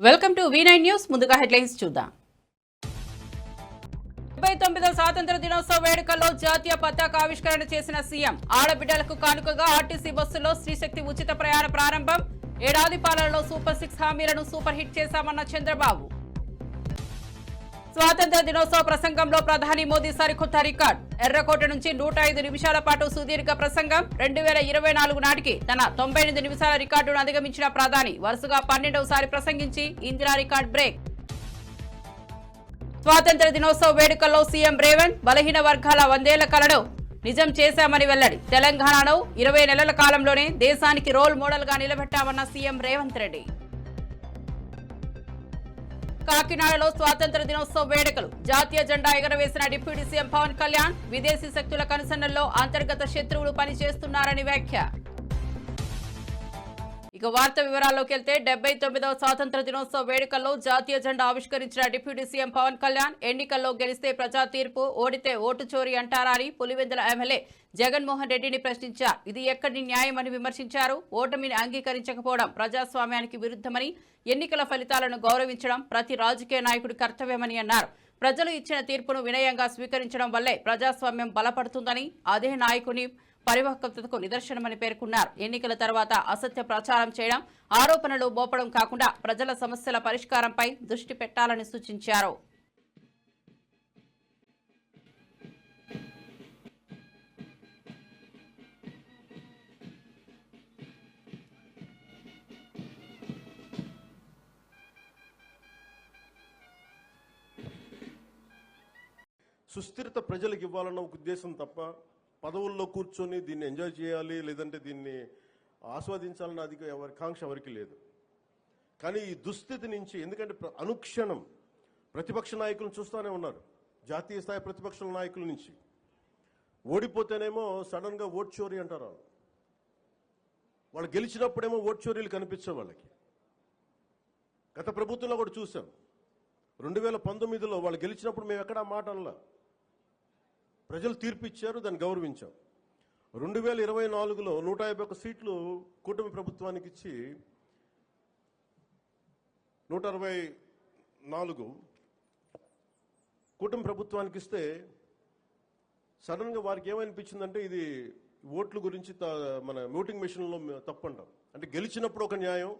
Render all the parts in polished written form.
Welcome to V9 news. ముందుగా headlines చూద్దాం. 79వ స్వాతంత్ర దినోత్సవ వేడుకల్లో జాతీయ పతాక ఆవిష్కరణ చేసిన సీఎం. ఆడబిడ్డలకు కానుకగా ఆర్టీసీ బస్సుల్లో స్త్రీశక్తి ఉచిత ప్రయాణ ప్రారంభం. ఏడాది పాలనలో సూపర్ 6 హామీలను సూపర్ హిట్ చేశామన్న చంద్రబాబు. స్వాతంత్ర దినోత్సవ ప్రసంగంలో ప్రధాని మోదీ సరికొత్త రికార్డ్. ఎర్రకోట నుంచి 105 నిమిషాల పాటు సుదీర్ఘ ప్రసంగం. 2024 నాటికి తన 98 నిమిషాల రికార్డును అధిగమించిన ప్రధాని వరుసగా 12వసారి ప్రసంగించి ఇందిరా రికార్డ్ బ్రేక్. స్వాతంత్ర దినోత్సవ వేడుకల్లో సీఎం రేవంత్ బలహీన వర్గాల 100 కలను నిజం చేశామని వెల్లడి. తెలంగాణను 20 నెలల కాలంలోనే దేశానికి రోల్ మోడల్ గా నిలబెట్టామన్న సీఎం రేవంత్ రెడ్డి. కాకినాడలో స్వాతంత్ర దినోత్సవ వేడుకలు. జాతీయ జెండా ఎగరవేసిన డిప్యూటీ సీఎం పవన్ కళ్యాణ్. విదేశీ శక్తుల కనుసన్నల్లో అంతర్గత శత్రువులు పనిచేస్తున్నారని వ్యాఖ్య. ఇక వార్త వివరాల్లోకి వెళ్తే 79వ స్వాతంత్ర దినోత్సవ వేడుకల్లో జాతీయ జెండా ఆవిష్కరించిన డిప్యూటీ సీఎం పవన్ కళ్యాణ్ ఎన్నికల్లో గెలిస్తే ప్రజా తీర్పు, ఓడితే ఓటు చోరీ అంటారా అని పులివెందుల ఎమ్మెల్యే జగన్మోహన్ రెడ్డిని ప్రశ్నించారు. ఇది ఎక్కడి న్యాయమని విమర్శించారు. ఓటమిని అంగీకరించకపోవడం ప్రజాస్వామ్యానికి విరుద్ధమని, ఎన్నికల ఫలితాలను గౌరవించడం ప్రతి రాజకీయ నాయకుడి కర్తవ్యమని అన్నారు. ప్రజలు ఇచ్చిన తీర్పును వినయంగా స్వీకరించడం వల్లే ప్రజాస్వామ్యం బలపడుతుందని, అదే నాయకుని పరిపక్వతకు నిదర్శనమని పేర్కొన్నారు. ఎన్నికల తర్వాత అసత్య ప్రచారం చేయడం, ఆరోపణలు మోపడం కాకుండా ప్రజల సమస్యల పరిష్కారంపై దృష్టి పెట్టాలని సూచించారు. సుస్థిరత ప్రజలకు ఇవ్వాలన్న ఒక ఉద్దేశం తప్ప పదవుల్లో కూర్చొని దీన్ని ఎంజాయ్ చేయాలి, లేదంటే దీన్ని ఆస్వాదించాలన్న అది ఎవరి కాంక్ష ఎవరికి లేదు. కానీ ఈ దుస్థితి నుంచి, ఎందుకంటే అనుక్షణం ప్రతిపక్ష నాయకులను చూస్తూనే ఉన్నారు. జాతీయ స్థాయి ప్రతిపక్ష నాయకుల నుంచి ఓడిపోతేనేమో సడన్గా ఓట్ చోరీ అంటారు. వాళ్ళు గెలిచినప్పుడేమో ఓట్ చోరీలు కనిపించవు వాళ్ళకి. గత ప్రభుత్వంలో కూడా చూసాం. 2019లో వాళ్ళు గెలిచినప్పుడు మేము ఎక్కడా మాట అనలా. ప్రజలు తీర్పు ఇచ్చారు, దాన్ని గౌరవించాం. 2024లో 151 సీట్లు కూటమి ప్రభుత్వానికి ఇచ్చి 164 కూటమి ప్రభుత్వానికి ఇస్తే సడన్గా వారికి ఏమనిపించిందంటే ఇది ఓట్ల గురించి మన ఓటింగ్ మెషిన్లో తప్పంటాం. అంటే గెలిచినప్పుడు ఒక న్యాయం,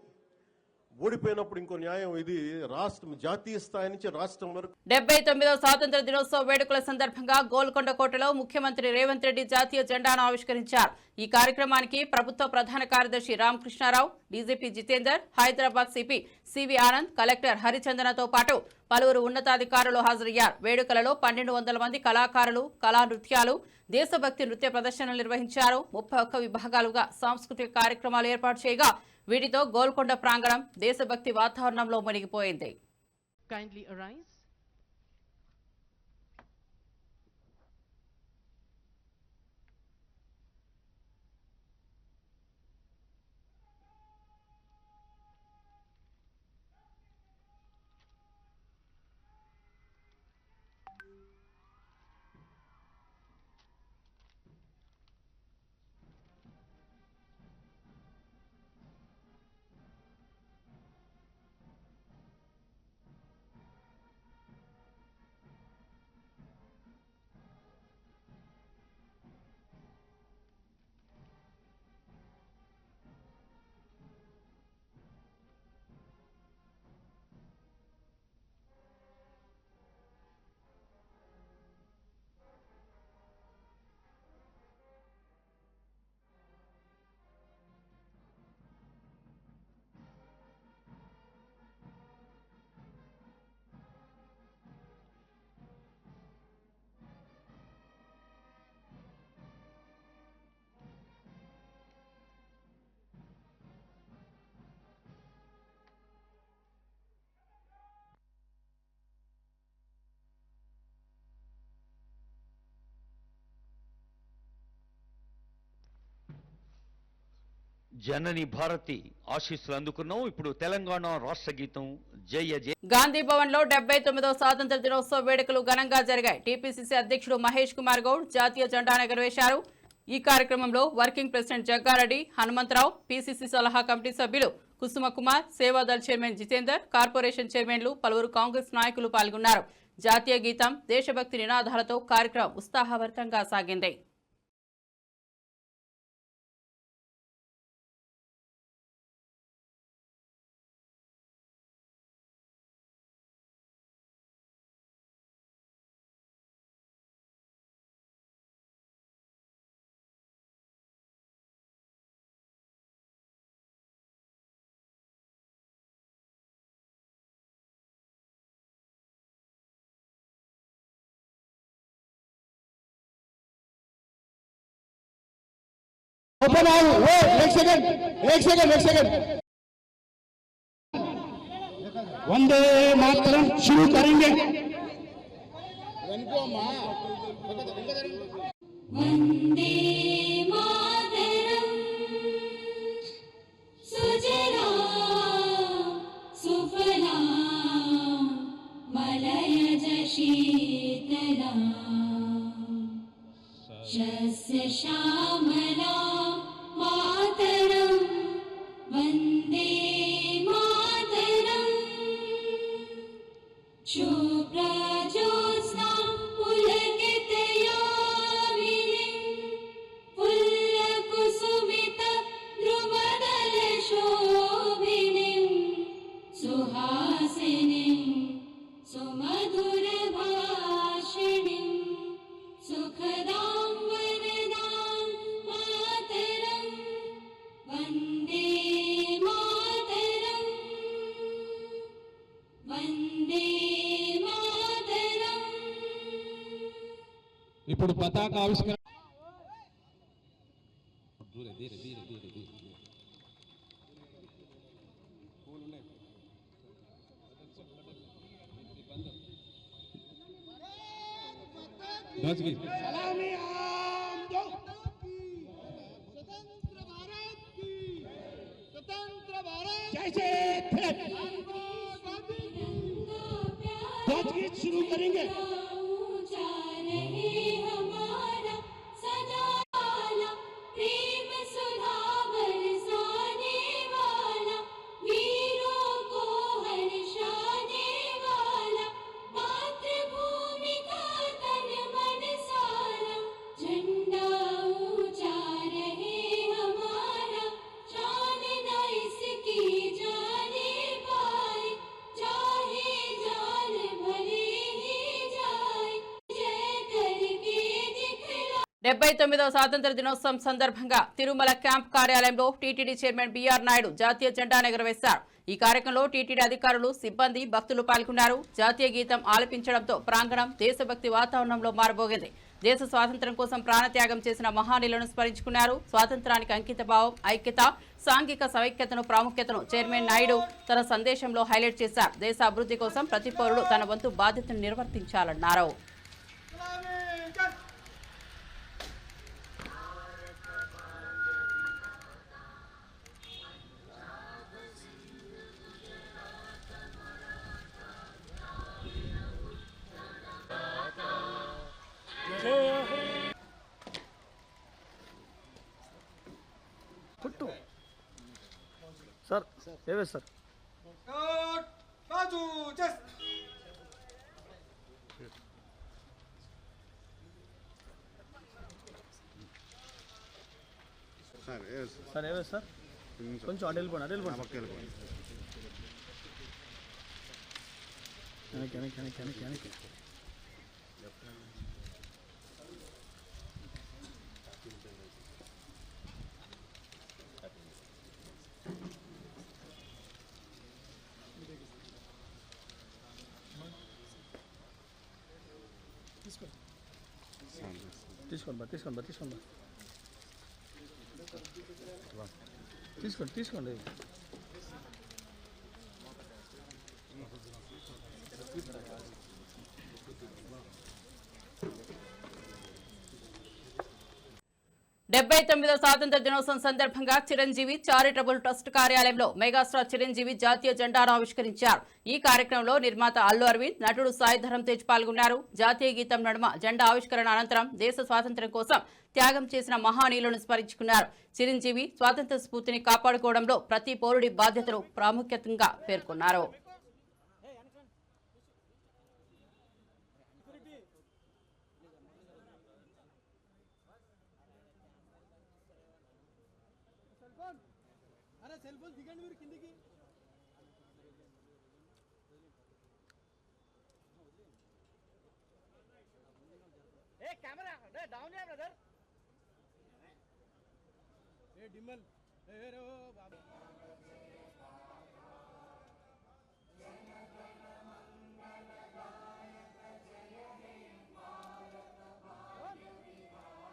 ఓడిపోయినప్పుడు ఇంకో న్యాయం. ఇది రాష్ట్రం, జాతీయ స్థాయి నుంచి రాష్ట్రం వరకు. 79వ స్వాతంత్ర దినోత్సవ వేడుకల సందర్భంగా గోల్కొండ కోటలో ముఖ్యమంత్రి రేవంత్ రెడ్డి జాతీయ జెండాను ఆవిష్కరించారు. ఈ కార్యక్రమానికి ప్రభుత్వ ప్రధాన కార్యదర్శి Ramakrishna Rao, DGP Jitender, Hyderabad CP CV Anand, collector హరిచందనతో పాటు పలువురు ఉన్నతాధికారులు హాజరయ్యారు. వేడుకలలో 1200 మంది కళాకారులు కళా నృత్యాలు, దేశభక్తి నృత్య ప్రదర్శనలు నిర్వహించారు. 31 విభాగాలుగా సాంస్కృతిక కార్యక్రమాలు ఏర్పాటు చేయగా వీటితో గోల్కొండ ప్రాంగణం దేశభక్తి వాతావరణంలో మునిగిపోయింది. జనని భారతి ఆశీస్సులు అందుకున్నాం. ఇప్పుడు తెలంగాణ రాష్ట్ర గీతం జయ జయ. గాంధీ భవన్ లో 79వ స్వాతంత్ర దినోత్సవ వేడుకలు ఘనంగా జరిగాయి. టీపీసీసీ అధ్యక్షుడు మహేష్ కుమార్ గౌడ్ జాతీయ జెండాను ఎగురవేశారు. ఈ కార్యక్రమంలో working president Jagga Reddy, Hanumantha Rao, PCC సలహా కమిటీ సభ్యులు కుసుమ కుమార్, సేవాదల్ చైర్మన్ జితేందర్, కార్పొరేషన్ చైర్మన్లు, పలువురు కాంగ్రెస్ నాయకులు పాల్గొన్నారు. జాతీయ గీతం, దేశభక్తి నినాదాలతో కార్యక్రమం ఉత్సాహభరితంగా సాగింది. ओपन आओ, एक सेकंड वंदे मातरम शुरू करेंगे। वंदे मातरम सुजला सुफला मलयज शीतला शस्य श्यामला मातरम वंदे मातरम शुभ्रज्योत्स्ना पुलकितयामिनीं पुल्लकुसुमित द्रुमदलशोभिनीं सुहासिनीं सुमधुरभाषिणीं सुखदां वरदां मातरं वन्दे मातरं वन्दे मातरं। ఇప్పుడు పతాక ఆవిష్కరణ सलामी आम दो स्वतंत्र भारत की स्वतंत्र भारत जैसे ध्वज गीत शुरू करेंगे। प्रेम सुधा बरसाने वाला, वीरों को हर्षाने वाला, मातृभूमि का तन मन सारा, झंडा ऊंचा रहे हमारा, शान न इसकी जाने पाए, चाहे जान भले ही जाए, जय करके दिखला। 79వ స్వాతంత్ర దినోత్సవం సందర్భంగా తిరుమల క్యాంప్ కార్యాలయంలో టీటీడీ చైర్మన్ బీఆర్ నాయుడు జాతీయ జెండాను ఎగురవేశారు. ఈ కార్యక్రమంలో టీటీడీ అధికారులు, సిబ్బంది, భక్తులు పాల్గొన్నారు. జాతీయ గీతం ఆలపించడంతో ప్రాంగణం దేశభక్తి వాతావరణంలో మారబోగింది. దేశ స్వాతంత్ర్యం కోసం ప్రాణత్యాగం చేసిన మహానీయులను స్మరించుకున్నారు. స్వాతంత్రానికి అంకిత భావం, ఐక్యత, సాంఘిక సమైక్యతను ప్రాముఖ్యతను చైర్మన్ నాయుడు తన సందేశంలో హైలైట్ చేశారు. దేశ అభివృద్ధి కోసం ప్రతి పౌరుడు తన వంతు బాధ్యతను నిర్వర్తించాలన్నారు. सर ఏవే సార్ రాజు జస్ సార్ ఏవే సార్ కొంచెం అటు వెళ్ళిపోండి వెనక్కి తీసుకోండి 79వ స్వాతంత్ర దినోత్సవం సందర్భంగా చిరంజీవి చారిటబుల్ ట్రస్ట్ కార్యాలయంలో మెగాస్టార్ చిరంజీవి జాతీయ జెండాను ఆవిష్కరించారు. ఈ కార్యక్రమంలో నిర్మాత అల్లు అరవింద్, నటుడు సాయి ధరమ్ తేజ్ పాల్గొన్నారు. జాతీయ గీతం నడుమ జెండా ఆవిష్కరణ అనంతరం దేశ స్వాతంత్ర్యం కోసం త్యాగం చేసిన మహానీయులను స్మరించుకున్నారు. చిరంజీవి స్వాతంత్ర స్ఫూర్తిని కాపాడుకోవడంలో ప్రతి పౌరుడి బాధ్యతను ప్రాముఖ్యంగా పేర్కొన్నారు. అరే సెల్ ఫోన్ దిగండి మీరు కిందికి. ఏ కెమెరా డౌన్ చేయ బ్రదర్. ఏ డిమ్మల్ ఏ రే బాబు.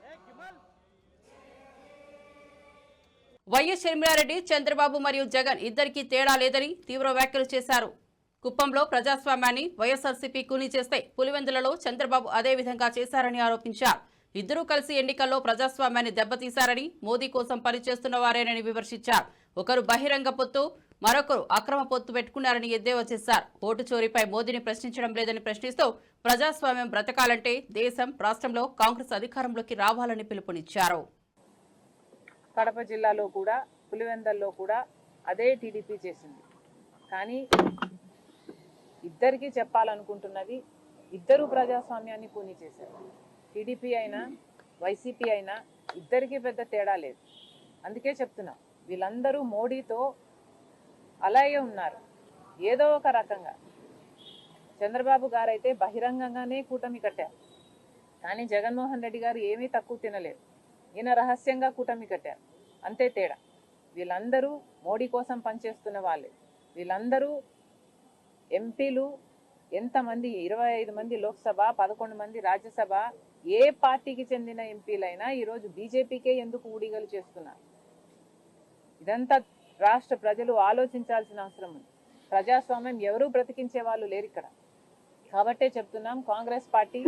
ఏ కిమల్ వైఎస్ షర్మిలారెడ్డి చంద్రబాబు మరియు జగన్ ఇద్దరికీ తేడా లేదని తీవ్ర వ్యాఖ్యలు చేశారు. కుప్పంలో ప్రజాస్వామ్యాన్ని వైఎస్ఆర్సీపీ కూనీ చేస్తే పులివెందులలో చంద్రబాబు అదే విధంగా చేశారని ఆరోపించారు. ఇద్దరూ కలిసి ఎన్నికల్లో ప్రజాస్వామ్యాన్ని దెబ్బతీశారని, మోదీ కోసం పనిచేస్తున్న వారేనని విమర్శించారు. ఒకరు బహిరంగ పొత్తు, మరొకరు అక్రమ పొత్తు పెట్టుకున్నారని ఎద్దేవా చేశారు. ఓటు చోరీపై మోదీని ప్రశ్నించడం లేదని ప్రశ్నిస్తూ ప్రజాస్వామ్యం బ్రతకాలంటే దేశం, రాష్ట్రంలో కాంగ్రెస్ అధికారంలోకి రావాలని పిలుపునిచ్చారు. కడప జిల్లాలో కూడా పులివెందల్లో కూడా అదే టీడీపీ చేసింది. కానీ ఇద్దరికీ చెప్పాలనుకుంటున్నది, ఇద్దరు ప్రజాస్వామ్యాన్ని కూని చేశారు. టీడీపీ అయినా వైసీపీ అయినా ఇద్దరికీ పెద్ద తేడా లేదు. అందుకే చెప్తున్నా, వీళ్ళందరూ మోడీతో అలాగే ఉన్నారు ఏదో ఒక రకంగా. చంద్రబాబు గారైతే బహిరంగంగానే కూటమి కట్టారు, కానీ జగన్మోహన్ రెడ్డి గారు ఏమీ తక్కువ తినలేదు. ఈయన రహస్యంగా కూటమి కట్టారు, అంతే తేడా. వీళ్ళందరూ మోడీ కోసం పనిచేస్తున్న వాళ్ళే. వీళ్ళందరూ ఎంపీలు ఎంతమంది, 25 మంది లోక్సభ, 11 మంది రాజ్యసభ, ఏ పార్టీకి చెందిన ఎంపీలైనా ఈరోజు బీజేపీకే ఎందుకు ఊడిగలు చేస్తున్నారు? ఇదంతా రాష్ట్ర ప్రజలు ఆలోచించాల్సిన అవసరం ఉంది. ప్రజాస్వామ్యం ఎవరూ బ్రతికించే వాళ్ళు లేరు ఇక్కడ. కాబట్టే చెప్తున్నాం, కాంగ్రెస్ పార్టీ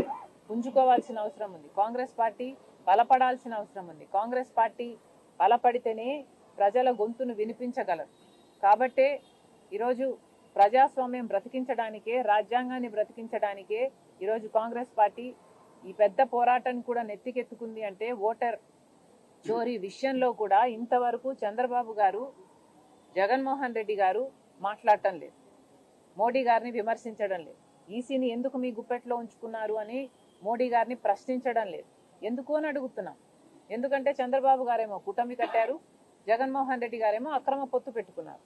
పుంజుకోవాల్సిన అవసరం ఉంది. కాంగ్రెస్ పార్టీ బలపడాల్సిన అవసరం ఉంది. కాంగ్రెస్ పార్టీ బలపడితేనే ప్రజల గొంతును వినిపించగలరు. కాబట్టే ఈరోజు ప్రజాస్వామ్యం బ్రతికించడానికే, రాజ్యాంగాన్ని బ్రతికించడానికే ఈరోజు కాంగ్రెస్ పార్టీ ఈ పెద్ద పోరాటాన్ని కూడా నెత్తికెత్తుకుంది. అంటే ఓటర్ చోరీ విషయంలో కూడా ఇంతవరకు చంద్రబాబు గారు, జగన్మోహన్ రెడ్డి గారు మాట్లాడటం లేదు, మోడీ గారిని విమర్శించడం లేదు. ఈసీని ఎందుకు మీ గుప్పెట్లో ఉంచుకున్నారు అని మోడీ గారిని ప్రశ్నించడం లేదు. ఎందుకు అని అడుగుతున్నాం. ఎందుకంటే చంద్రబాబు గారేమో కూటమి కట్టారు, జగన్మోహన్ రెడ్డి గారేమో అక్రమ పొత్తు పెట్టుకున్నారు.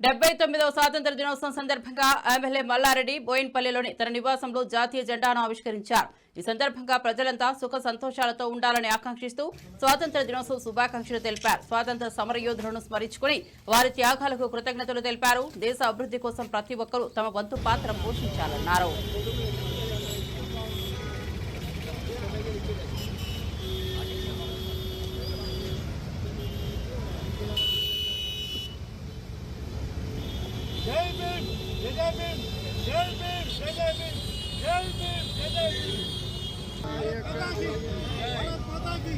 79వ స్వాతంత్ర దినోత్సవం సందర్భంగా ఎమ్మెల్యే మల్లారెడ్డి బోయిన్పల్లిలోని తన నివాసంలో జాతీయ జెండాను ఆవిష్కరించారు. ఈ సందర్భంగా ప్రజలంతా సుఖ సంతోషాలతో ఉండాలని ఆకాంక్షిస్తూ స్వాతంత్ర దినోత్సవ శుభాకాంక్షలు తెలిపారు. స్వాతంత్ర సమరయోధులను స్మరించుకుని వారి త్యాగాలకు కృతజ్ఞతలు తెలిపారు. దేశ అభివృద్ధి కోసం ప్రతి ఒక్కరూ తమ వంతు పాత్ర పోషించాలన్నారు. జై భీమ్, జై భీమ్, జై భీమ్, జై భీమ్, జై భీమ్, జై భీమ్. భారత్ మాతా కీ.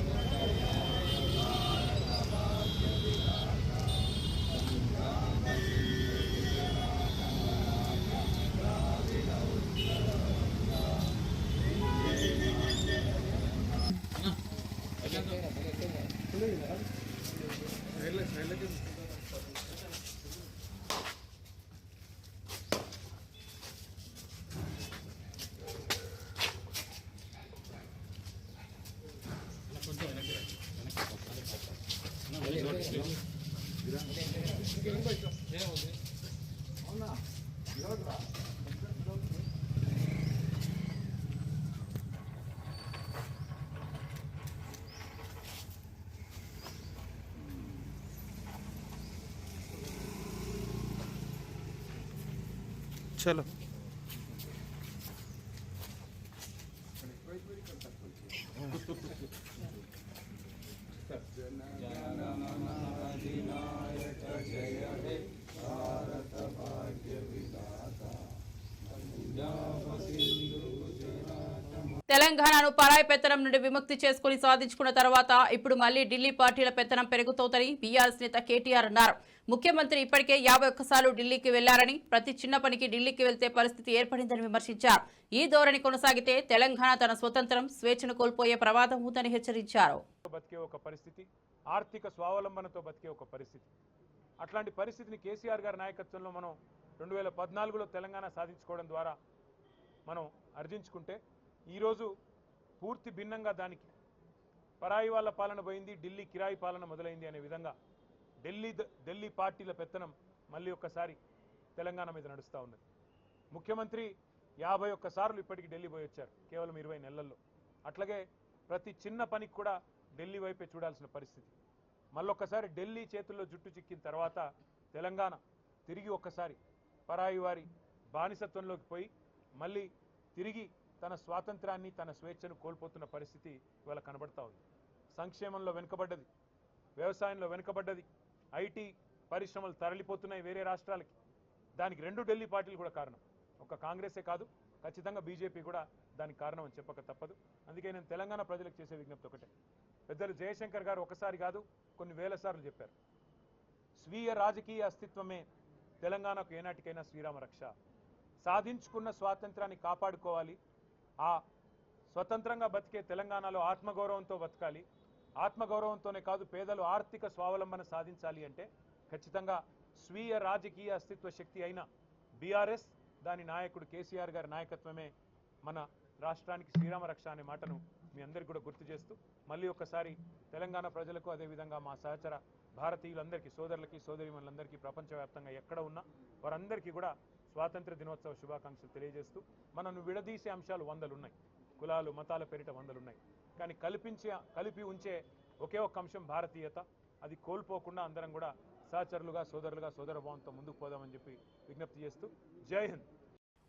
चलो తెలంగాణను పరాయి పెత్తనం నుండి విముక్తి చేసుకుని సాధించుకున్న తర్వాత ఇప్పుడు మళ్లీ ఢిల్లీ పార్టీల పెత్తనం పెరుగుతోందని బీఆర్ఎస్ నేత కేటీఆర్ అన్నారు. ముఖ్యమంత్రి ఇప్పటికే 51 సార్లు ఢిల్లీకి వెళ్లారని, ప్రతి చిన్న పనికి ఢిల్లీకి వెళ్తే పరిస్థితి ఏర్పడిందని విమర్శించారు. ఈ ధోరణి కొనసాగితే తెలంగాణ తన స్వతంత్రం, స్వేచ్ఛను కోల్పోయే ప్రమాదం ఉందని హెచ్చరించారు. బతికే ఒక పరిస్థితి, ఆర్థిక స్వావలంబనతో బతికే ఒక పరిస్థితి, అట్లాంటి పరిస్థితిని కేసీఆర్ గారి నాయకత్వంలో మనం 2014లో తెలంగాణ సాధించుకోవడం ద్వారా మనం ఆర్జించుకుంటే ఈరోజు పూర్తి భిన్నంగా దానికి పరాయి వాళ్ళ పాలన పోయింది, ఢిల్లీ కిరాయి పాలన మొదలైంది అనే విధంగా ఢిల్లీ పార్టీల పెత్తనం మళ్ళీ ఒక్కసారి తెలంగాణ మీద నడుస్తూ ఉన్నది. ముఖ్యమంత్రి 51 సార్లు ఇప్పటికి ఢిల్లీ పోయి వచ్చారు కేవలం 20 నెలల్లో. అట్లాగే ప్రతి చిన్న పనికి కూడా ఢిల్లీ వైపే చూడాల్సిన పరిస్థితి. మళ్ళొక్కసారి ఢిల్లీ చేతుల్లో జుట్టు చిక్కిన తర్వాత తెలంగాణ తిరిగి ఒక్కసారి పరాయి వారి బానిసత్వంలోకి పోయి మళ్ళీ తిరిగి తన స్వాతంత్రాన్ని, తన స్వేచ్ఛను కోల్పోతున్న పరిస్థితి ఇవాళ కనబడతా ఉంది. సంక్షేమంలో వెనుకబడ్డది, వ్యవసాయంలో వెనుకబడ్డది, ఐటీ పరిశ్రమలు తరలిపోతున్నాయి వేరే రాష్ట్రాలకి. దానికి 2 ఢిల్లీ పార్టీలు కూడా కారణం. ఒక కాంగ్రెసే కాదు, ఖచ్చితంగా బీజేపీ కూడా దానికి కారణం అని చెప్పక తప్పదు. అందుకే నేను తెలంగాణ ప్రజలకు చేసే విజ్ఞప్తి ఒకటే. పెద్దలు జయశంకర్ గారు ఒకసారి కాదు కొన్ని వేల సార్లు చెప్పారు, స్వీయ రాజకీయ అస్తిత్వమే తెలంగాణకు ఏనాటికైనా శ్రీరామ రక్ష. సాధించుకున్న స్వాతంత్రాన్ని కాపాడుకోవాలి, ఆ స్వతంత్రంగా బతికే తెలంగాణలో ఆత్మగౌరవంతో బతకాలి. ఆత్మగౌరవంతోనే కాదు, పేదలు ఆర్థిక స్వావలంబన సాధించాలి అంటే ఖచ్చితంగా స్వీయ రాజకీయ అస్తిత్వ శక్తి అయిన బీఆర్ఎస్, దాని నాయకుడు కేసీఆర్ గారి నాయకత్వమే మన రాష్ట్రానికి శ్రీరామ రక్ష అనే మాటను మీ అందరికీ కూడా గుర్తు చేస్తూ మళ్ళీ ఒక్కసారి తెలంగాణ ప్రజలకు, అదేవిధంగా మా సహచర భారతీయులందరికీ, సోదరులకి, సోదరీమణులందరికీ ప్రపంచవ్యాప్తంగా ఎక్కడ ఉన్నా వారందరికీ కూడా స్వాతంత్ర దినోత్సవ శుభాకాంక్షలు తెలియజేస్తూ, మనను విడదీసే అంశాలు 100 ఉన్నాయి, కులాలు మతాల పేరిట 100 ఉన్నాయి, కానీ కలిపి ఉంచే ఒకే ఒక్క అంశం భారతీయత. అది కోల్పోకుండా అందరం కూడా సహచరులుగా, సోదరులుగా, సోదరభావంతో ముందుకు పోదామని చెప్పి విజ్ఞప్తి చేస్తూ జై హింద్.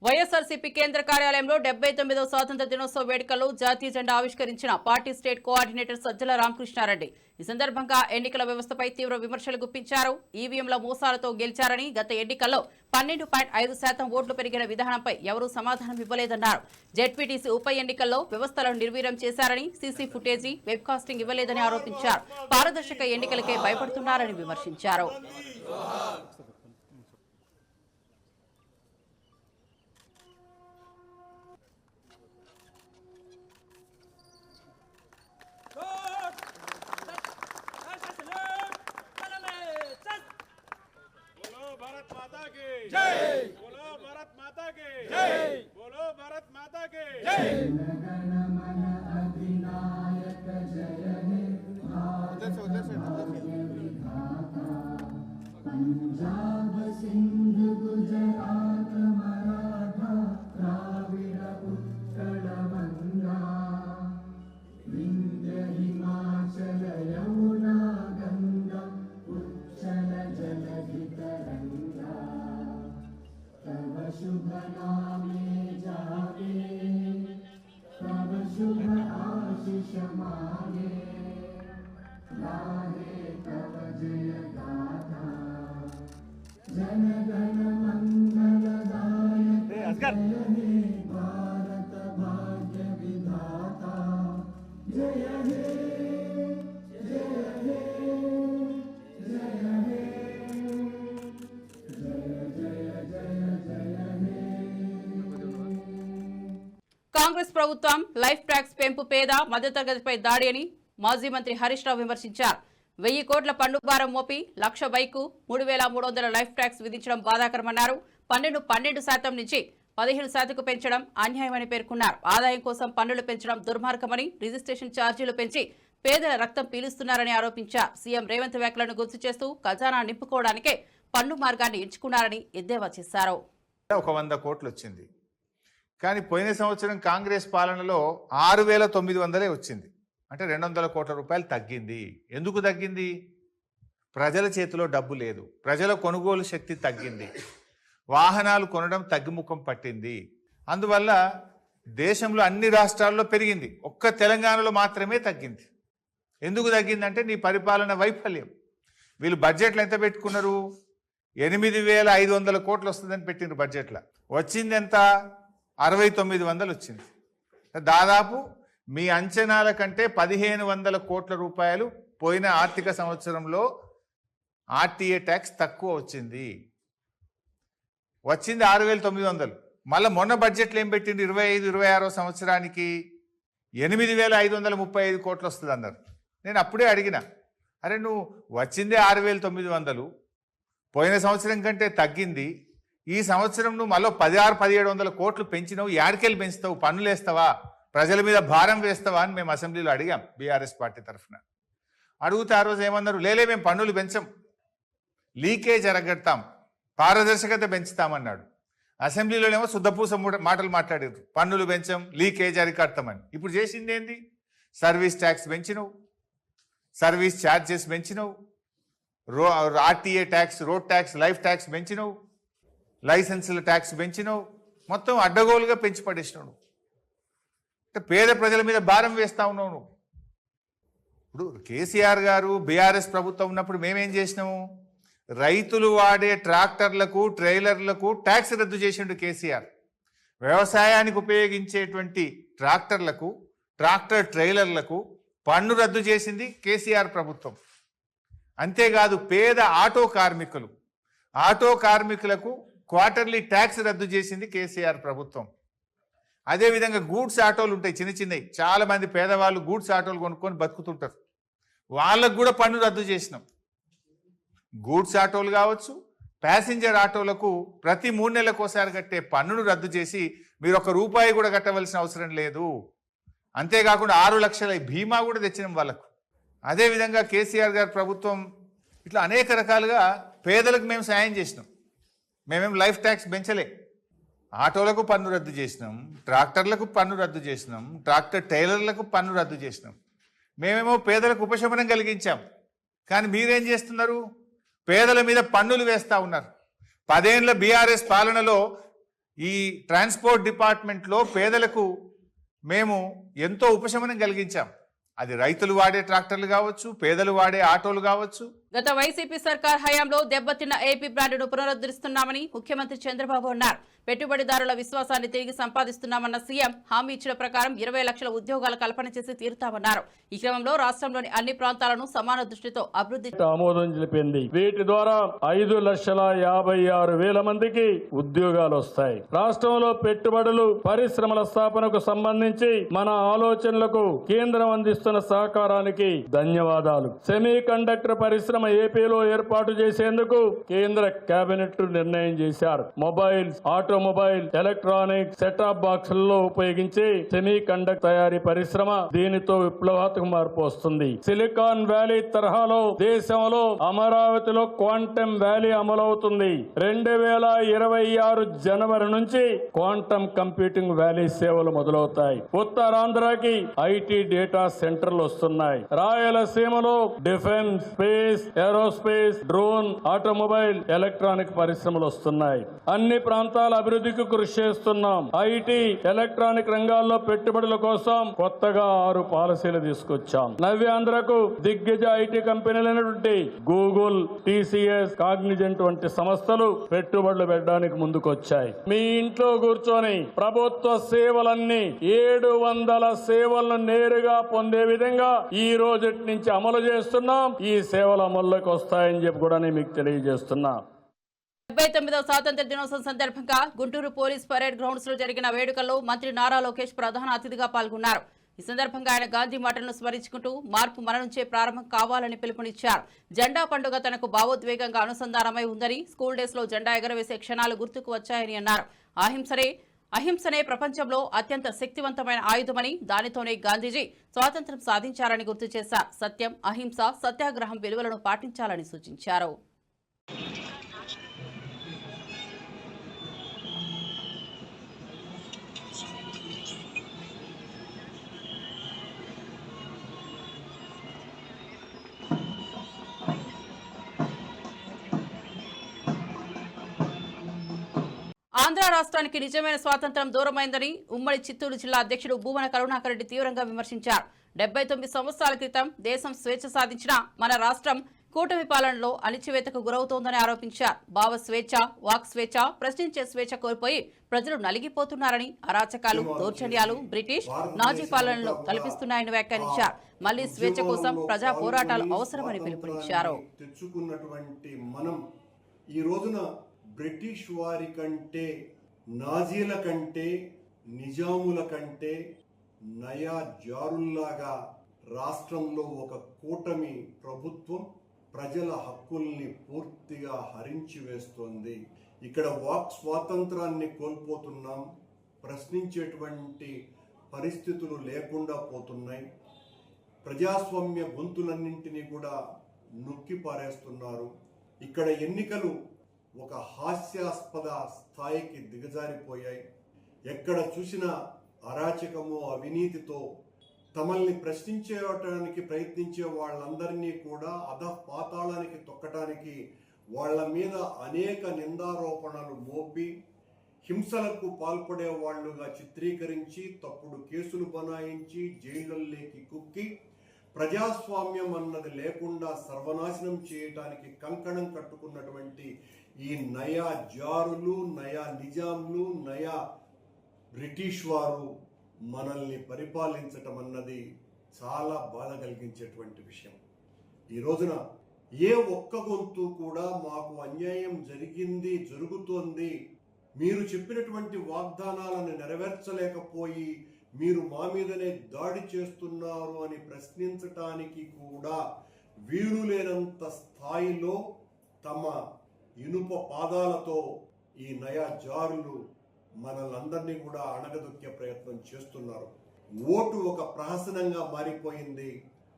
వైఎస్ఆర్సీపీ కేంద్ర కార్యాలయంలో 79వ స్వాతంత్ర దినోత్సవ వేడుకల్లో జాతీయ జెండా ఆవిష్కరించిన party state coordinator Sajjala Ramakrishna Reddy ఈ సందర్భంగా ఎన్నికల వ్యవస్థపై తీవ్ర విమర్శలు గుప్పించారు. ఈవీఎంల మోసాలతో గెలిచారని, గత ఎన్నికల్లో 12.5% ఓట్లు పెరిగిన విధానంపై ఎవరూ సమాధానం ఇవ్వలేదన్నారు. జెడ్పీటీసీ ఉప ఎన్నికల్లో వ్యవస్థలను నిర్వీర్యం చేశారని, సీసీ ఫుటేజీ, వెబ్కాస్టింగ్ ఇవ్వలేదని ఆరోపించారు. పారదర్శక ఎన్నికలకే భయపడుతున్నారని విమర్శించారు. भारत माता की जय, बोलो भारत माता की जय, बोलो भारत माता की जय. जन मन अधिनायक जय हे पंजाब सिंध गुजरात मराठा द्राविड़ उत्कल गंगा विंध्य हिमाचल यमुना गंगा उच्चल जलधि तरंगा तव शुभ नामे जागे तव शुभ आशीष मागे गाहे तव जय गाथा जन गण मंगलदायक जय हे भारत भाग्य विधाता जय हे जय हे जय हे కాంగ్రెస్ ప్రభుత్వం లైఫ్ ట్యాక్స్ పెంపు పేద మధ్యతరగతిపై దాడి అని మాజీ మంత్రి హరీష్ రావు విమర్శించారు. 1000 కోట్ల పన్ను భారం మోపి 1,00,000 బైకు 3,300 లైఫ్ ట్యాక్స్ విధించడం బాధాకరమన్నారు. 12% నుంచి 15% పెంచడం అన్యాయమని పేర్కొన్నారు. ఆదాయం కోసం పన్నులు పెంచడం దుర్మార్గమని, రిజిస్ట్రేషన్ ఛార్జీలు పెంచి పేదల రక్తం పీలుస్తున్నారని ఆరోపించారు. సీఎం రేవంత్ వ్యాఖ్యలను గుర్తు చేస్తూ ఖజానా నింపుకోవడానికే పన్ను మార్గాన్ని ఎంచుకున్నారని ఎద్దేవా చేశారు. 100 కోట్లు వచ్చింది, కానీ పోయిన సంవత్సరం కాంగ్రెస్ పాలనలో 6,900 వచ్చింది. అంటే 200 కోట్ల రూపాయలు తగ్గింది. ఎందుకు తగ్గింది? ప్రజల చేతిలో డబ్బు లేదు, ప్రజల కొనుగోలు శక్తి తగ్గింది, వాహనాలు కొనడం తగ్గుముఖం పట్టింది. అందువల్ల దేశంలో అన్ని రాష్ట్రాల్లో పెరిగింది, ఒక్క తెలంగాణలో మాత్రమే తగ్గింది. ఎందుకు తగ్గిందంటే నీ పరిపాలన వైఫల్యం. వీళ్ళు బడ్జెట్లు ఎంత పెట్టుకున్నారు? 8,500 కోట్లు వస్తుందని పెట్టినారు బడ్జెట్లో. వచ్చింది ఎంత? 6,900 వచ్చింది. దాదాపు మీ అంచనాల కంటే 1500 కోట్ల రూపాయలు పోయిన ఆర్థిక సంవత్సరంలో ఆర్టీఏ ట్యాక్స్ తక్కువ వచ్చింది 6900. మళ్ళీ మొన్న బడ్జెట్లో ఏం పెట్టింది 25-26 సంవత్సరానికి 8535 కోట్లు వస్తుంది అన్నారు. నేను అప్పుడే అడిగిన, అరే నువ్వు వచ్చిందే 6900, పోయిన సంవత్సరం కంటే తగ్గింది, ఈ సంవత్సరం నువ్వు మళ్ళీ 1600-1700 కోట్లు పెంచినావు, యాడికెళ్ళి పెంచుతావు, పన్నులు వేస్తావా, ప్రజల మీద భారం వేస్తావా అని మేము అసెంబ్లీలో అడిగాం బీఆర్ఎస్ పార్టీ తరఫున. అడిగితే ఆ రోజు ఏమన్నారు, లేలే మేము పన్నులు పెంచం, లీకేజ్ అరగడతాం, పారదర్శకత పెంచుతామన్నాడు. అసెంబ్లీలోనేమో శుద్ధపూస మాటలు మాట్లాడారు, పన్నులు పెంచం, లీకేజ్ అరికడతామని. ఇప్పుడు చేసింది ఏంది, సర్వీస్ ట్యాక్స్ పెంచినవు, సర్వీస్ ఛార్జెస్ పెంచినవు, RTA tax, road tax, life tax పెంచినవు, లైసెన్సుల ట్యాక్స్ పెంచినవు, మొత్తం అడ్డగోలుగా పెంచి పడేసినావు. అంటే పేద ప్రజల మీద భారం వేస్తా ఉన్నావు నువ్వు. ఇప్పుడు కేసీఆర్ గారు బీఆర్ఎస్ ప్రభుత్వం ఉన్నప్పుడు మేమేం చేసినాము, రైతులు వాడే ట్రాక్టర్లకు ట్రైలర్లకు ట్యాక్స్ రద్దు చేసిండు కేసీఆర్. వ్యవసాయానికి ఉపయోగించేటువంటి ట్రాక్టర్లకు ట్రాక్టర్ ట్రైలర్లకు పన్ను రద్దు చేసింది కేసీఆర్ ప్రభుత్వం. అంతేకాదు పేద ఆటో కార్మికులకు క్వార్టర్లీ ట్యాక్స్ రద్దు చేసింది కేసీఆర్ ప్రభుత్వం. అదేవిధంగా గూడ్స్ ఆటోలు ఉంటాయి, చిన్న చిన్నవి, చాలామంది పేదవాళ్ళు గూడ్స్ ఆటోలు కొనుక్కొని బతుకుతుంటారు, వాళ్ళకు కూడా పన్ను రద్దు చేసినాం. గూడ్స్ ఆటోలు కావచ్చు, ప్యాసింజర్ ఆటోలకు ప్రతి 3 నెలలకోసారి కట్టే పన్నును రద్దు చేసి మీరు ₹1 కూడా కట్టవలసిన అవసరం లేదు. అంతేకాకుండా 6 లక్షల బీమా కూడా తెచ్చినాం వాళ్ళకు. అదేవిధంగా కేసీఆర్ గారి ప్రభుత్వం ఇట్లా అనేక రకాలుగా పేదలకు మేము సాయం చేసినాం. మేమేం లైఫ్ ట్యాక్స్ పెంచలే, ఆటోలకు పన్ను రద్దు చేసినాం, ట్రాక్టర్లకు పన్ను రద్దు చేసినాం, ట్రాక్టర్ టైలర్లకు పన్ను రద్దు చేసినాం. మేమేమో పేదలకు ఉపశమనం కలిగించాం. కానీ మీరేం చేస్తున్నారు, పేదల మీద పన్నులు వేస్తూ ఉన్నారు. 10 ఏళ్ల బీఆర్ఎస్ పాలనలో ఈ ట్రాన్స్పోర్ట్ డిపార్ట్మెంట్లో పేదలకు మేము ఎంతో ఉపశమనం కలిగించాం. అది రైతులు వాడే ట్రాక్టర్లు కావచ్చు, పేదలు వాడే ఆటోలు కావచ్చు. గత వైసీపీ సర్కార్ హయాంలో దెబ్బతిన్న ఏపీ బ్రాండ్ను పునరుద్ధరిస్తున్నామని ముఖ్యమంత్రి చంద్రబాబు అన్నారు. పెట్టుబడిదారుల విశ్వాసాన్ని తిరిగి సంపాదిస్తున్నామన్న సీఎం హామీ ఇచ్చిన ప్రకారం 20 లక్షల ఉద్యోగాల కల్పన చేసి తీరుతామన్నారు. ఈ క్రమంలో రాష్ట్రంలోని అన్ని ప్రాంతాలను సమాన దృష్టితో అభివృద్ధి ఆమోదం తెలిపింది. వీటి ద్వారా 5,56,000 మందికి ఉద్యోగాలు వస్తాయి. రాష్ట్రంలో పెట్టుబడులు, పరిశ్రమల స్థాపనకు సంబంధించి మన ఆలోచనలకు కేంద్రం అందిస్తున్న సహకారానికి ధన్యవాదాలు. సెమీ కండక్టర్ పరిశ్రమ ఏపీలో ఏర్పాటు చేసేందుకు కేంద్ర కేబినెట్ నిర్ణయం చేశారు. మొబైల్స్, ఆటోమొబైల్, ఎలక్ట్రానిక్, సెటాప్ బాక్సుల్లో ఉపయోగించే సెమీ కండక్టర్ తయారీ పరిశ్రమ దీనితో విప్లవాత్మక మార్పు వస్తుంది. సిలికాన్ వ్యాలీ తరహాలో దేశంలో అమరావతిలో క్వాంటమ్ వ్యాలీ అమలవుతుంది. 2026 జనవరి నుంచి క్వాంటమ్ కంప్యూటింగ్ వ్యాలీ సేవలు మొదలవుతాయి. ఉత్తరాంధ్రకి ఐటీ డేటా సెంటర్లు వస్తున్నాయి. రాయలసీమలో defence, space, aerospace, drone, automobile, electronic పరిశ్రమలు వస్తున్నాయి. అన్ని ప్రాంతాల అభివృద్ధికి కృషి చేస్తున్నాం. ఐటీ, ఎలక్ట్రానిక్ రంగాల్లో పెట్టుబడుల కోసం కొత్తగా 6 పాలసీలు తీసుకొచ్చాం. నవ్యాంధ్రకు దిగ్గజ ఐటీ కంపెనీలైనటువంటి గూగుల్, టీసీఎస్, కాగ్నిజెంట్ వంటి సంస్థలు పెట్టుబడులు పెట్టడానికి ముందుకొచ్చాయి. మీ ఇంట్లో కూర్చొని ప్రభుత్వ సేవలన్నీ 700 సేవలను నేరుగా పొందే విధంగా ఈ రోజు నుంచి అమలు చేస్తున్నాం. ఈ సేవల అమల్లోకి వస్తాయని చెప్పి కూడా నేను మీకు తెలియజేస్తున్నా. 79వ స్వాతంత్ర దినోత్సవం సందర్భంగా గుంటూరు పోలీస్ పరేడ్ గ్రౌండ్స్ లో జరిగిన వేడుకల్లో మంత్రి నారా లోకేష్ ప్రధాన అతిథిగా పాల్గొన్నారు. ఈ సందర్భంగా ఆయన గాంధీ మాటలను స్మరించుకుంటూ మార్పు మన నుంచే ప్రారంభం కావాలని పిలుపునిచ్చారు. జెండా పండుగ తనకు భావోద్వేగంగా అనుసంధానమై ఉందని, స్కూల్ డేస్ లో జెండా ఎగరవేసే క్షణాలు గుర్తుకు వచ్చాయని అన్నారు. అహింసనే ప్రపంచంలో అత్యంత శక్తివంతమైన ఆయుధమని, దానితోనే గాంధీజీ స్వాతంత్ర్యం సాధించారని గుర్తు చేశారు. సత్యం, అహింస, సత్యాగ్రహం విలువలను పాటించాలని సూచించారు. ఆంధ్ర రాష్ట్రానికి నిజమైన స్వాతంత్ర్యం దూరమైందని ఉమ్మడి చిత్తూరు జిల్లా అధ్యక్షుడు భూమన కరుణాకర్ రెడ్డి తీవ్రంగా విమర్శించారు. 79 సంవత్సరాల క్రితం దేశం స్వేచ్ఛ సాధించిన మన రాష్ట్రం కూటమి పాలనలో అణిచివేతకు గురవుతోందని ఆరోపించారు. భావ స్వేచ్ఛ, వాక్ స్వేచ్ఛ, ప్రశ్నించే స్వేచ్ఛ కోల్పోయి ప్రజలు నలిగిపోతున్నారని, అరాచకాలు, దౌర్జన్యాలు బ్రిటిష్ నాజీ పాలనలో కల్పిస్తున్నాయని వ్యాఖ్యానించారు. మళ్లీ స్వేచ్ఛ కోసం ప్రజా పోరాటాలు అవసరమని పిలుపునిచ్చారు. తెచ్చుకున్నటువంటి మనం ఈ రోజున బ్రిటిష్ వారి కంటే, నాజీల కంటే, నిజాముల కంటే నయా జారుల్లాగా రాష్ట్రంలో ఒక కూటమి ప్రభుత్వం ప్రజల హక్కుల్ని పూర్తిగా హరించి వేస్తోంది. ఇక్కడ వాక్ స్వాతంత్రాన్ని కోల్పోతున్నాం, ప్రశ్నించేటువంటి పరిస్థితులు లేకుండా పోతున్నాయి. ప్రజాస్వామ్య గొంతులన్నింటినీ కూడా నొక్కి పారేస్తున్నారు. ఇక్కడ ఎన్నికలు ఒక హాస్యాస్పద స్థాయికి దిగజారిపోయాయి. ఎక్కడ చూసినా అరాచకము, అవినీతితో తమల్ని ప్రశ్నించేయడానికి ప్రయత్నించే వాళ్ళందరినీ కూడా అధపాతాళానికి తొక్కడానికి వాళ్ళ మీద అనేక నిందారోపణలు మోపి హింసలకు పాల్పడే వాళ్ళుగా చిత్రీకరించి తప్పుడు కేసులు బనాయించి జైళ్ళల్లోకి కుక్కి ప్రజాస్వామ్యం అన్నది లేకుండా సర్వనాశనం చేయటానికి కంకణం కట్టుకున్నటువంటి ఈ నయా జారులు, నయా నిజాంలు, నయా బ్రిటిష్ వారు మనల్ని పరిపాలించటం అన్నది చాలా బాధ కలిగించేటువంటి విషయం. ఈ రోజున ఏ ఒక్క గొంతు కూడా మాకు అన్యాయం జరిగింది, జరుగుతోంది, మీరు చెప్పినటువంటి వాగ్దానాలను నెరవేర్చలేకపోయి మీరు మా మీదనే దాడి చేస్తున్నారు అని ప్రశ్నించటానికి కూడా వీలు లేనంత స్థాయిలో తమ ఇనుప పాదాలతో ఈ నయా జారులు మనల్ని కూడా అణగదొక్కే ప్రయత్నం చేస్తున్నారు. ఓటు ఒక ప్రహసనంగా మారిపోయింది.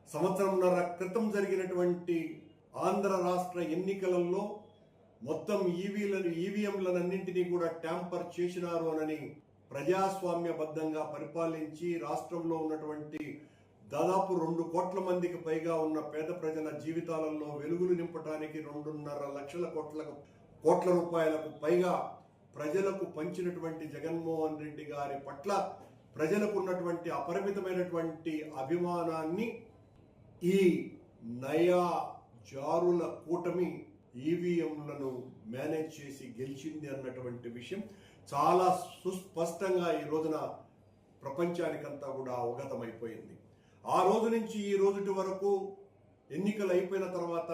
సంవత్సరంన్నర క్రితం జరిగినటువంటి ఆంధ్ర రాష్ట్ర ఎన్నికలలో మొత్తం ఈవీఎంలన్నింటినీ కూడా ట్యాంపర్ చేసినారు అని ప్రజాస్వామ్యబద్ధంగా పరిపాలించి రాష్ట్రంలో ఉన్నటువంటి దాదాపు 2 కోట్ల మందికి పైగా ఉన్న పేద ప్రజల జీవితాలలో వెలుగులు నింపడానికి 2.5 లక్షల కోట్ల రూపాయలకు పైగా ప్రజలకు పంచినటువంటి జగన్మోహన్ రెడ్డి గారి పట్ల ప్రజలకు ఉన్నటువంటి అపరిమితమైనటువంటి అభిమానాన్ని ఈ నయా జారుల కూటమి ఈవీఎంలను మేనేజ్ చేసి గెలిచింది అన్నటువంటి విషయం చాలా సుస్పష్టంగా ఈ రోజున ప్రపంచానికంతా కూడా అవగతమైపోయింది. ఆ రోజు నుంచి ఈ రోజుటి వరకు ఎన్నికలు అయిపోయిన తర్వాత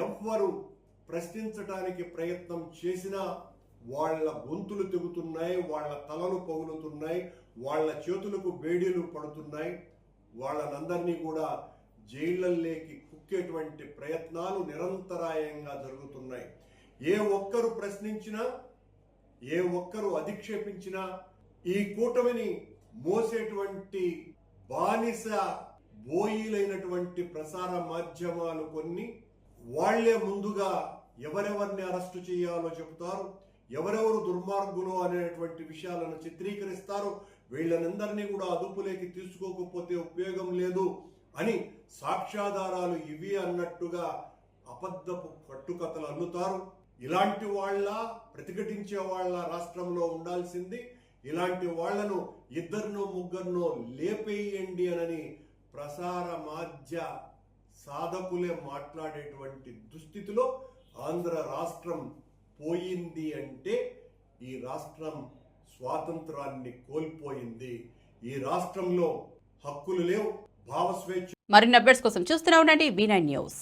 ఎవ్వరు ప్రశ్నించడానికి ప్రయత్నం చేసినా వాళ్ళ గొంతులు తెగుతున్నాయి, వాళ్ళ తలలు పగులుతున్నాయి, వాళ్ళ చేతులకు బేడీలు పడుతున్నాయి. వాళ్ళనందరినీ కూడా జైళ్ళల్లోకి కుక్కేటువంటి ప్రయత్నాలు నిరంతరాయంగా జరుగుతున్నాయి. ఏ ఒక్కరు ప్రశ్నించినా, ఏ ఒక్కరు అధిక్షేపించినా ఈ కూటమిని మోసేటువంటి బానిస బోయిలైనటువంటి ప్రసార మాధ్యమాలు కొన్ని వాళ్లే ముందుగా ఎవరెవరిని అరెస్టు చేయాలో చెబుతారు, ఎవరెవరు దుర్మార్గులు అనేటువంటి విషయాలను చిత్రీకరిస్తారు. వీళ్ళనందరినీ కూడా అదుపులోకి తీసుకోకపోతే ఉపయోగం లేదు అని సాక్ష్యాధారాలు ఇవి అన్నట్టుగా అబద్ధపు కట్టుకథలు అల్లుతారు. ఇలాంటి వాళ్ళ ప్రతిఘటించే వాళ్ళ రాష్ట్రంలో ఉండాల్సింది. ఇలాంటి వాళ్లను 2-3 లేపేయండి అని ప్రసార మాధ్య సాధకులే మాట్లాడేటువంటి దుస్థితిలో ఆంధ్ర రాష్ట్రం పోయింది అంటే ఈ రాష్ట్రం స్వాతంత్రాన్ని కోల్పోయింది. ఈ రాష్ట్రంలో హక్కులు లేవు, భావస్వేచ్ఛ. మరిన్ని అప్డేట్స్ కోసం చూస్తూనే ఉండండి V9 న్యూస్.